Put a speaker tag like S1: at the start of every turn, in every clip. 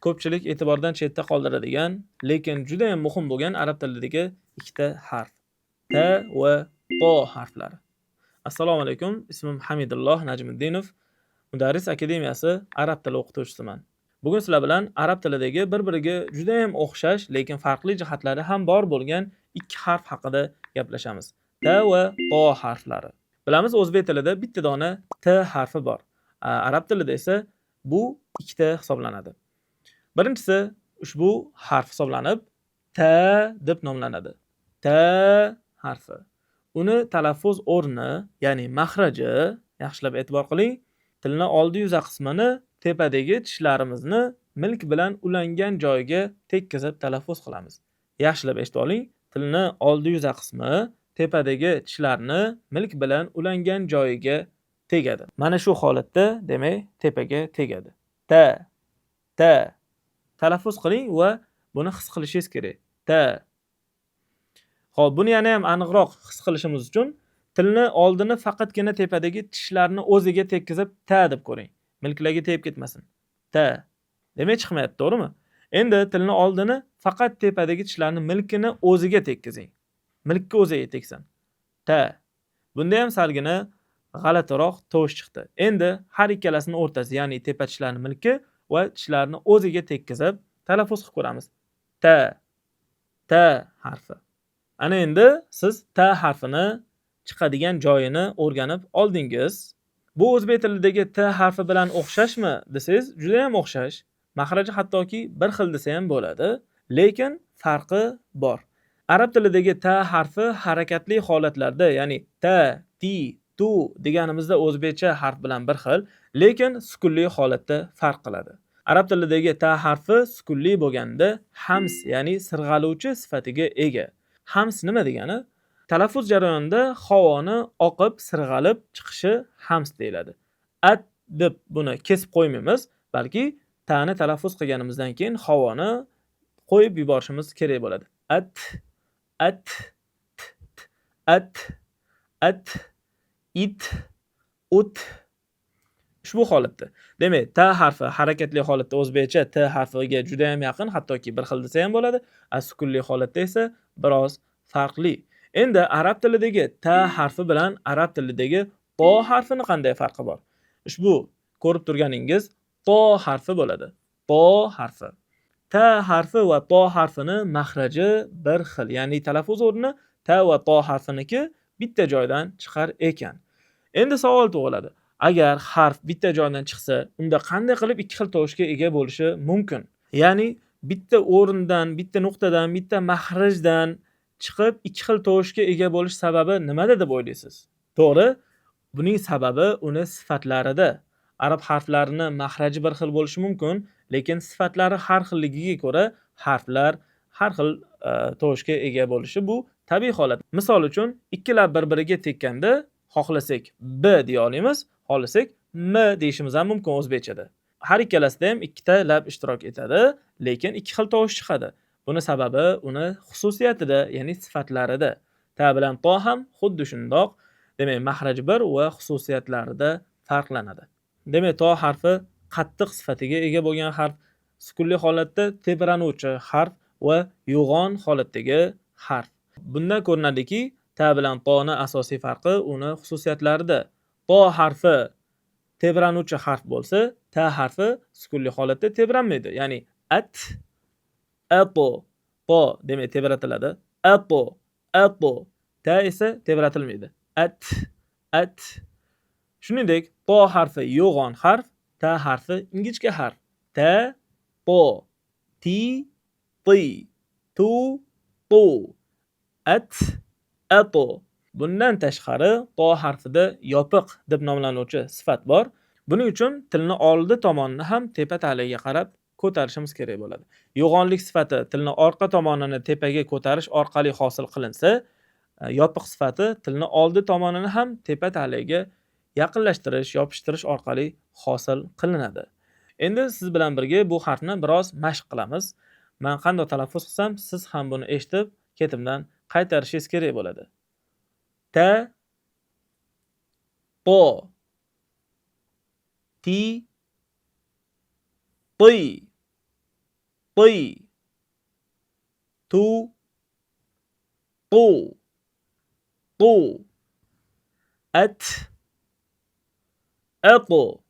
S1: ko'pchilik e'tibordan chetda qoldiradigan, lekin juda ham muhim bo'lgan arab tilidagi ikkita harf. T va to harflari. Assalomu alaykum. Ismim Hamidulloh Najmiddinov. Mudarris akademiyasi arab tili o'qituvchisiman. Bugun sizlar bilan arab tilidagi bir-biriga juda ham o'xshash, lekin farqli jihatlari ham bor bo'lgan ikki harf haqida gaplashamiz. T va to harflari. Bilamiz, o'zbek tilida bitta dona T harfi bor. Arab tilida esa bu ikkita hisoblanadi. Birinchisi ushbu harf hisoblanib T deb nomlanadi. T harfi. Uni talaffuz o'rni, ya'ni mahraji, yaxshilab e'tibor qiling. Tilni oldi yuza qismini tepadagi tishlarimizni milk bilan ulangan joyiga tekkizib talaffuz qilamiz. Yaxshilab eshitib oling. Tilni oldi yuza qismi tepadagi tishlarni milk bilan ulangan joyiga tegadi. Mana shu holatda, demak, tepaga tegadi. T. Talaffuz qiling va buni his qilishingiz kerak. T. Xo'p, buni yana ham aniqroq his qilishimiz uchun tilni oldini faqatgina tepadagi tishlarni o'ziga tekkizib T deb ko'ring. Milklarga tegib ketmasin. T. Demak chiqmayapti, to'g'rimi? Endi tilni oldini faqat tepadagi tishlarni milkini o'ziga tekkizing. Milkka o'ziga teksin. T. Bunda ham salgina g'alatiroq tovush chiqdi. Endi har ikkalasini o'rtasi, ya'ni tepa tishlarni milki va tishlarni o'ziga tekkizib talaffuz qilib ko'ramiz. T harfi. Ana endi siz T harfini chiqadigan joyini o'rganib oldingiz. Bu o'zbek tilidagi T harfi bilan o'xshashmi desangiz, juda ham o'xshash. Mahraji hattoki bir xil desa ham bo'ladi, lekin farqi bor. Arab tilidagi T harfi harakatli holatlarda, ya'ni T, ti, tu deganimizda o'zbekcha harf bilan bir xil, lekin sukunli holatda farq qiladi. Arab tilidagi T harfi sukunli bo'lganda hams, ya'ni sirg'aluvchi sifatiga ega. Hams nima degani? Talaffuz jarayonida havoni oqib, sirg'alib chiqishi hams deyiladi. At deb buni kesib qo'ymaymiz, balki ta'ni talaffuz qilganimizdan keyin havoni qo'yib yuborishimiz kerak bo'ladi. At, it, ut. Ushbu holatda. Demak, T harfi harakatli holatda o'zbekcha T harfiga juda ham yaqin, hattoki bir xil desa ham bo'ladi. Sukunli holatda esa biroz farqli. Endi arab tilidagi T harfi bilan arab tilidagi to harfini qanday farqi bor? Ushbu ko'rib turganingiz to harfi bo'ladi. To harfi. T harfi va to harfini mahraji bir xil, ya'ni talaffuz o'rni T va to harfiniki bitta joydan chiqar ekan. Endi savol tug'iladi. Agar harf bitta joydan chiqsa, unda qanday qilib ikki xil tovushga ega bo'lishi mumkin? Ya'ni bitta o'rindan, bitta nuqtadan, bitta mahrajdan chiqib ikki xil tovushga ega bo'lish sababi nimada deb o'ylaysiz? To'g'ri, buning sababi uni sifatlarida. Arab harflarining mahraji bir xil bo'lishi mumkin, lekin sifatlari har xilligiga ko'ra harflar har xil tovushga ega bo'lishi bu tabiiy holat. Misol uchun, ikki lab bir-biriga tekkanda xohlasak b deya olamiz, xohlasak m deyishimiz ham mumkin o'zbekchada. Har ikkalasida ham ikkita lab ishtirok etadi, lekin ikki xil tovush chiqadi. Buni sababi uni xususiyatida, ya'ni sifatlarida. Ta bilan to ham xuddi shundoq, demak mahraji bir va xususiyatlarida farqlanadi. Demak, to harfi qattiq sifatiga ega bo'lgan harf, sukunli holatda tebranuvchi harf va yo'g'on holatdagi harf. Bundan ko'rinadiki, ta bilan to'ning asosiy farqi uni xususiyatlarida. To harfi tebranuvchi harf bo'lsa, ta harfi sukunli holatda tebranmaydi. Ya'ni apo, to demak tebratiladi. Apo. Ta esa tebratilmaydi. At. Shuningdek, to harfi yo'g'on harf, ta harfi ingichka harf. Ta, po, ti, tu, apo. Bundan tashqari, to harfida yopiq deb nomlanuvchi sifat bor. Buning uchun tilni oldi tomonini ham tepa taliga qarab ko'tarishimiz kerak bo'ladi. Yo'g'onlik sifati tilni orqa tomonini tepaga ko'tarish orqali hosil qilinsa, yopiq sifati tilni oldi tomonini ham tepa taliga yaqinlashtirish, yopishtirish orqali hosil qilinadi. Endi siz bilan birga bu harfni biroz mashq qilamiz. Men qanday talaffuz qilsam, siz ham buni eshitib, ketimdan qaytarishingiz kerak bo'ladi. Ta, po, ti, طي تو طو طو أت أطو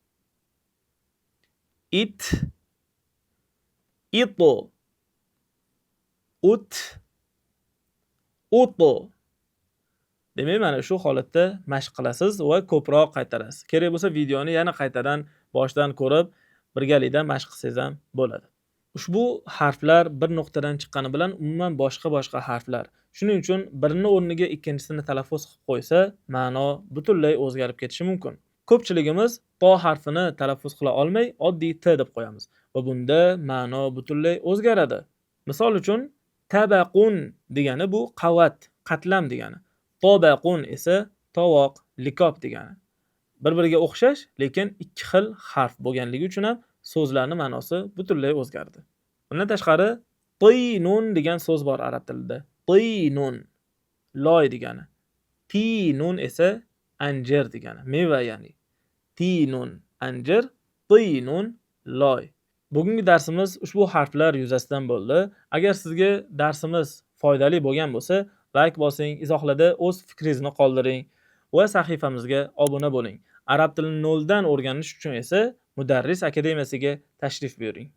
S1: إت إطو أت أطو. Demak, mana shu holatda mashq qilasiz va ko'proq qaytarasiz. Kerak bo'lsa videoni yana qaytadan boshdan ko'rib, birgalikda mashq qilsangiz ham bo'ladi. Ushbu harflar bir nuqtadan chiqqani bilan umuman boshqa harflar. Shuning uchun birini o'rniga ikkinchisini talaffuz qilib qo'ysa, ma'no butunlay o'zgarib ketishi mumkin. Ko'pchiligimiz to harfini talaffuz qila olmay, oddiy t deb qo'yamiz va bunda ma'no butunlay o'zgaradi. Misol uchun, tabaqun degani bu qavat, qatlam degani. Tobaqun esa tovoq, likob degani. Bir-biriga o'xshash, lekin ikki xil harf bo'lganligi uchun ham so'zlarning ma'nosi butunlay o'zgardi. Bundan tashqari, tinun degan so'z bor arab tilida. Tinun loy degani. Tinun esa anjir degani, meva ya'ni. Tinun anjir, tinun loy. Bugungi darsimiz ushbu harflar yuzasidan bo'ldi. Agar sizga darsimiz foydali bo'lgan bo'lsa, like bosing, izohlarda o'z fikringizni qoldiring va sahifamizga obuna bo'ling. Arab tilini noldan o'rganish uchun esa Mudarris akademiyasiga tashrif buyuring.